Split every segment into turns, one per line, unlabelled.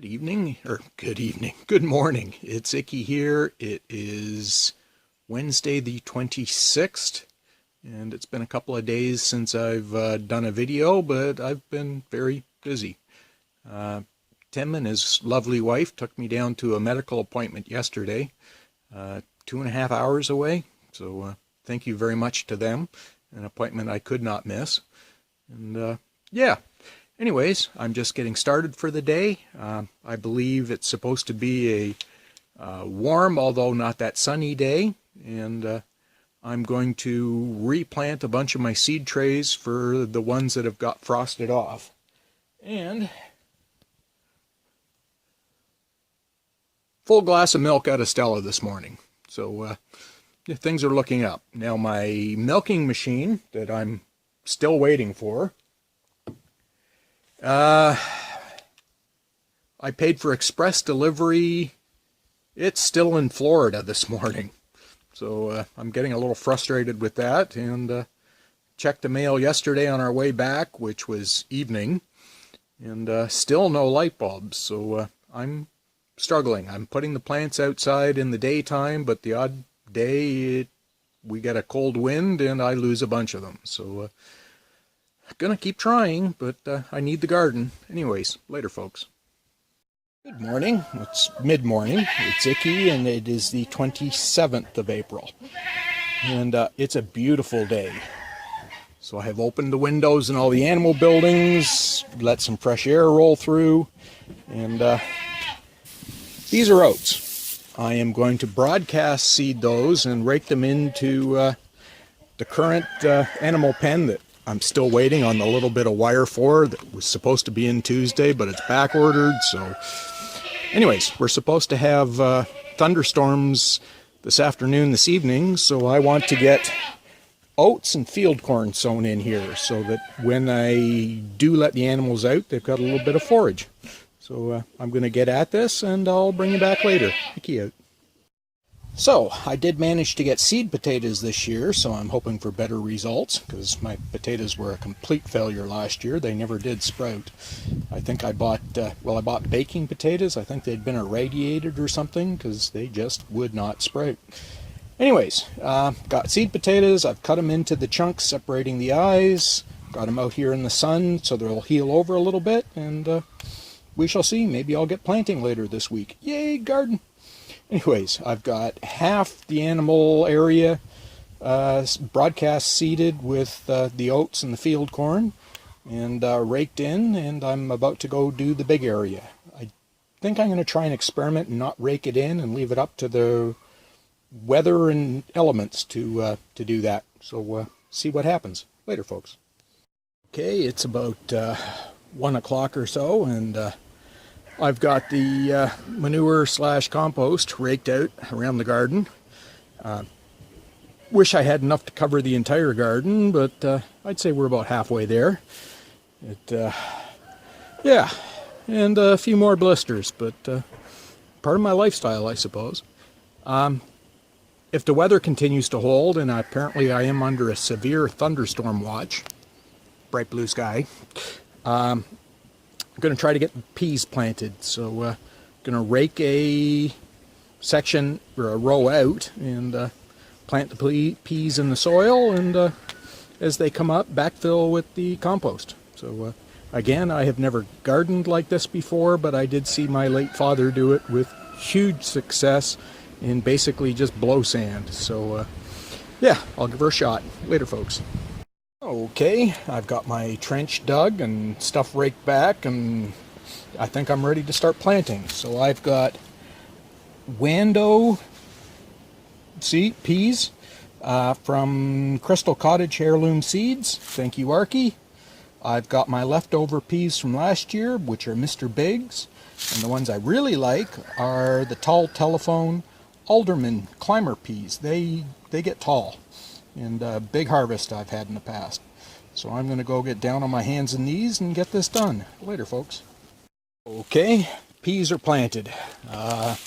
Good morning. It's Icky here. It is Wednesday the 26th, and it's been a couple of days since I've done a video, but I've been very busy. Tim and his lovely wife took me down to a medical appointment yesterday, 2.5 hours away, so thank you very much to them. An appointment I could not miss. And yeah. Anyways, I'm just getting started for the day. I believe it's supposed to be a warm, although not that sunny day, and I'm going to replant a bunch of my seed trays for the ones that have got frosted off. And full glass of milk out of Stella this morning. So yeah, things are looking up. Now my milking machine that I'm still waiting for, I paid for express delivery. It's still in Florida this morning. So I'm getting a little frustrated with that, and checked the mail yesterday on our way back, which was evening, and still no light bulbs. So I'm struggling. I'm putting the plants outside in the daytime, but the odd day we get a cold wind and I lose a bunch of them. So gonna keep trying, but I need the garden. Anyways, later folks. Good morning. It's mid-morning. It's Icky, and it is the 27th of April. And it's a beautiful day. So I have opened the windows in all the animal buildings, let some fresh air roll through, and these are oats. I am going to broadcast seed those and rake them into the current animal pen that I'm still waiting on the little bit of wire for that was supposed to be in Tuesday, but it's back ordered. So anyways, we're supposed to have thunderstorms this afternoon, this evening, so I want to get oats and field corn sown in here so that when I do let the animals out, they've got a little bit of forage. So I'm going to get at this, and I'll bring you back later. Icky out. So, I did manage to get seed potatoes this year, so I'm hoping for better results, because my potatoes were a complete failure last year. They never did sprout. I think I bought baking potatoes. I think they'd been irradiated or something, because they just would not sprout. Anyways, got seed potatoes. I've cut them into the chunks separating the eyes. Got them out here in the sun, so they'll heal over a little bit, and we shall see. Maybe I'll get planting later this week. Yay, garden! Anyways, I've got half the animal area broadcast seeded with the oats and the field corn, and raked in, and I'm about to go do the big area. I think I'm going to try and experiment and not rake it in and leave it up to the weather and elements to do that. So see what happens. Later, folks. Okay, it's about 1 o'clock or so, and I've got the manure / compost raked out around the garden. Wish I had enough to cover the entire garden, but I'd say we're about halfway there. Yeah, and a few more blisters, but part of my lifestyle, I suppose. If the weather continues to hold, and apparently I am under a severe thunderstorm watch, bright blue sky, I'm going to try to get peas planted, so going to rake a section or a row out and plant the peas in the soil, and as they come up, backfill with the compost. So again, I have never gardened like this before, but I did see my late father do it with huge success in basically just blow sand. So yeah, I'll give her a shot. Later, folks. Okay, I've got my trench dug and stuff raked back, and I think I'm ready to start planting. So I've got Wando peas from Crystal Cottage Heirloom Seeds. Thank you, Arky. I've got my leftover peas from last year, which are Mr. Biggs. And the ones I really like are the Tall Telephone Alderman Climber peas. They get tall. And big harvest I've had in the past. So I'm going to go get down on my hands and knees and get this done. Later, folks. Okay, peas are planted. I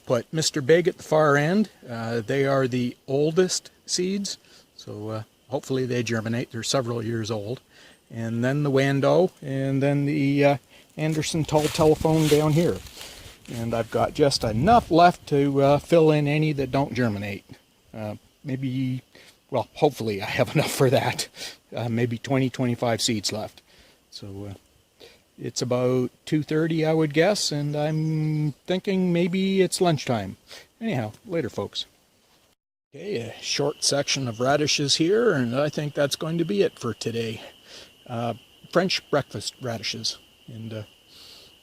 put Mr. Big at the far end. They are the oldest seeds, so hopefully they germinate. They're several years old. And then the Wando, and then the Anderson tall telephone down here. And I've got just enough left to fill in any that don't germinate. Maybe, well, hopefully I have enough for that. Maybe 20-25 seeds left. So it's about 2:30, I would guess, and I'm thinking maybe it's lunchtime. Anyhow, later, folks. Okay, a short section of radishes here, and I think that's going to be it for today. French breakfast radishes, and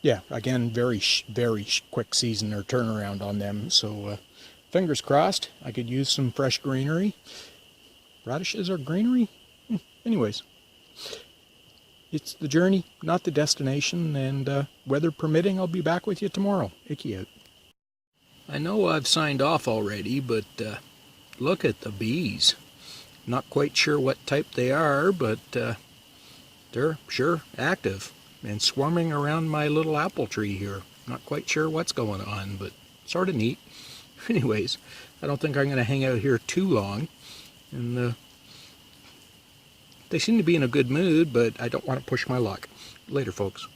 yeah, again, very quick season or turnaround on them. So fingers crossed, I could use some fresh greenery. Radishes are greenery? Anyways, it's the journey, not the destination, and weather permitting, I'll be back with you tomorrow. Icky out. I know I've signed off already, but look at the bees. Not quite sure what type they are, but they're sure active and swarming around my little apple tree here. Not quite sure what's going on, but sort of neat. Anyways, I don't think I'm going to hang out here too long. And they seem to be in a good mood, but I don't want to push my luck. Later, folks.